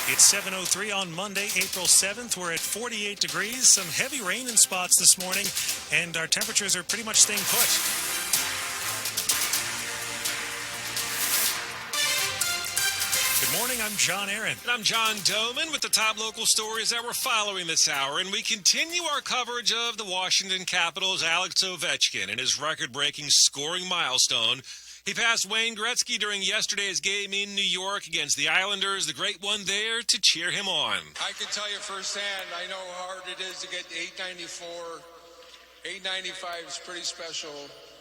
It's 7:03 on Monday, April 7th. We're at 48 degrees. Some heavy rain in spots this morning, and our temperatures are pretty much staying put. Good morning, I'm John Aaron. And I'm John Domen with the top local stories that we're following this hour. And we continue our coverage of the Washington Capitals' Alex Ovechkin and his record-breaking scoring milestone. He passed Wayne Gretzky during yesterday's game in New York against the Islanders. The great one there to cheer him on. I can tell you firsthand, I know how hard it is to get 894. 895 is pretty special.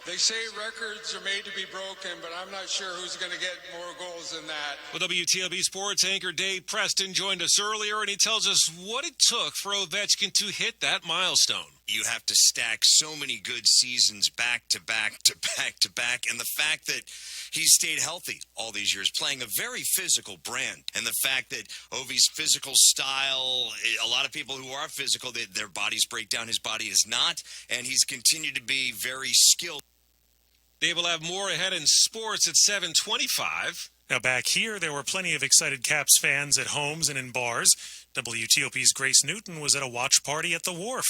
They say records are made to be broken, but I'm not sure who's going to get more goals than that. Well, WTOP sports anchor Dave Preston joined us earlier, and he tells us what it took for Ovechkin to hit that milestone. You have to stack so many good seasons back to back to back to back, and the fact that he's stayed healthy all these years, playing a very physical brand, and the fact that Ovi's physical style, a lot of people who are physical, their bodies break down, his body is not, and he's continued to be very skilled. Dave will have more ahead in sports at 7:25. Now back here, there were plenty of excited Caps fans at homes and in bars. WTOP's Grace Newton was at a watch party at the Wharf.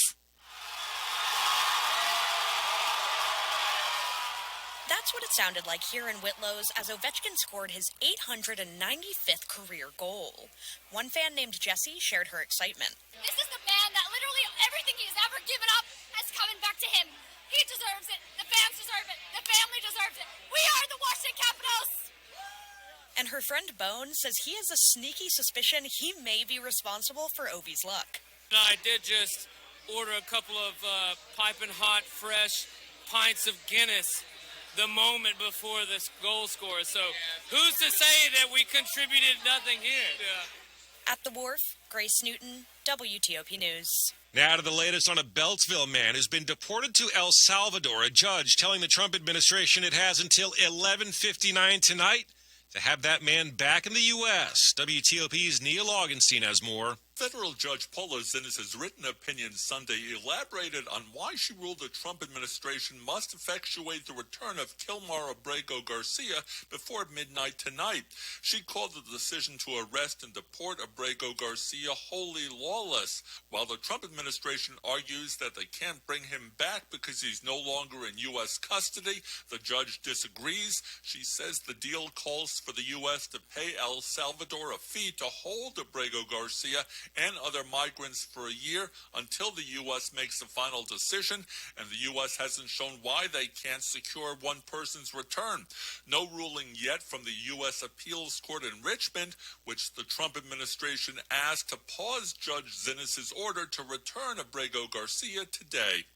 That's what it sounded like here in Whitlow's as Ovechkin scored his 895th career goal. One fan named Jessie shared her excitement. This is the man that literally everything he's ever given up has coming back to him. He deserves it. The fans deserve it. The family deserves it. We are the Washington Capitals. And her friend Bone says he has a sneaky suspicion he may be responsible for Ovi's luck. I did just order a couple of piping hot, fresh pints of Guinness the moment before this goal score. So who's to say that we contributed nothing here? Yeah. At the Wharf, Grace Newton, WTOP News. Now to the latest on a Beltway man who's been deported to El Salvador. A judge telling the Trump administration it has until 11:59 tonight to have that man back in the U.S. WTOP's Neil Augenstein has more. Federal Judge Paula Zinnes' written opinion Sunday elaborated on why she ruled the Trump administration must effectuate the return of Kilmar Abrego Garcia before midnight tonight. She called the decision to arrest and deport Abrego Garcia wholly lawless, while the Trump administration argues that they can't bring him back because he's no longer in U.S. custody. The judge disagrees. She says the deal calls for the U.S. to pay El Salvador a fee to hold Abrego Garcia and other migrants for a year until the U.S. makes the final decision, and the U.S. hasn't shown why they can't secure one person's return. No ruling yet from the U.S. Appeals Court in Richmond, which the Trump administration asked to pause Judge Zinnes' order to return Abrego Garcia today.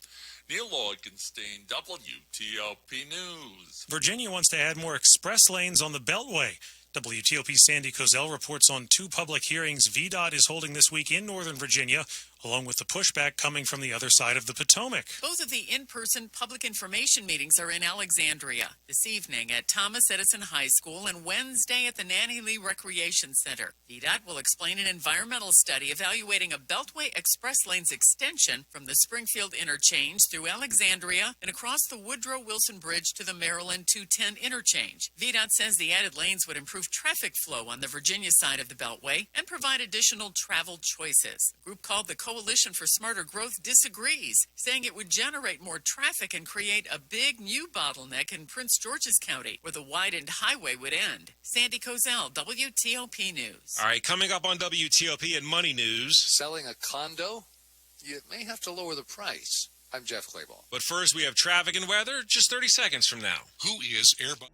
Neil Augenstein, WTOP News. Virginia wants to add more express lanes on the Beltway. WTOP's Sandy Kozel reports on two public hearings VDOT is holding this week in Northern Virginia, along with the pushback coming from the other side of the Potomac. Both of the in-person public information meetings are in Alexandria, this evening at Thomas Edison High School and Wednesday at the Nanny Lee Recreation Center. VDOT will explain an environmental study evaluating a Beltway Express Lanes extension from the Springfield Interchange through Alexandria and across the Woodrow Wilson Bridge to the Maryland 210 Interchange. VDOT says the added lanes would improve traffic flow on the Virginia side of the Beltway and provide additional travel choices. The group called the Coalition for Smarter Growth disagrees, saying it would generate more traffic and create a big new bottleneck in Prince George's County, where the widened highway would end. Sandy Kozel, WTOP News. All right, coming up on WTOP and Money News. Selling a condo? You may have to lower the price. I'm Jeff Clayball. But first, we have traffic and weather just 30 seconds from now. Who is Airbus?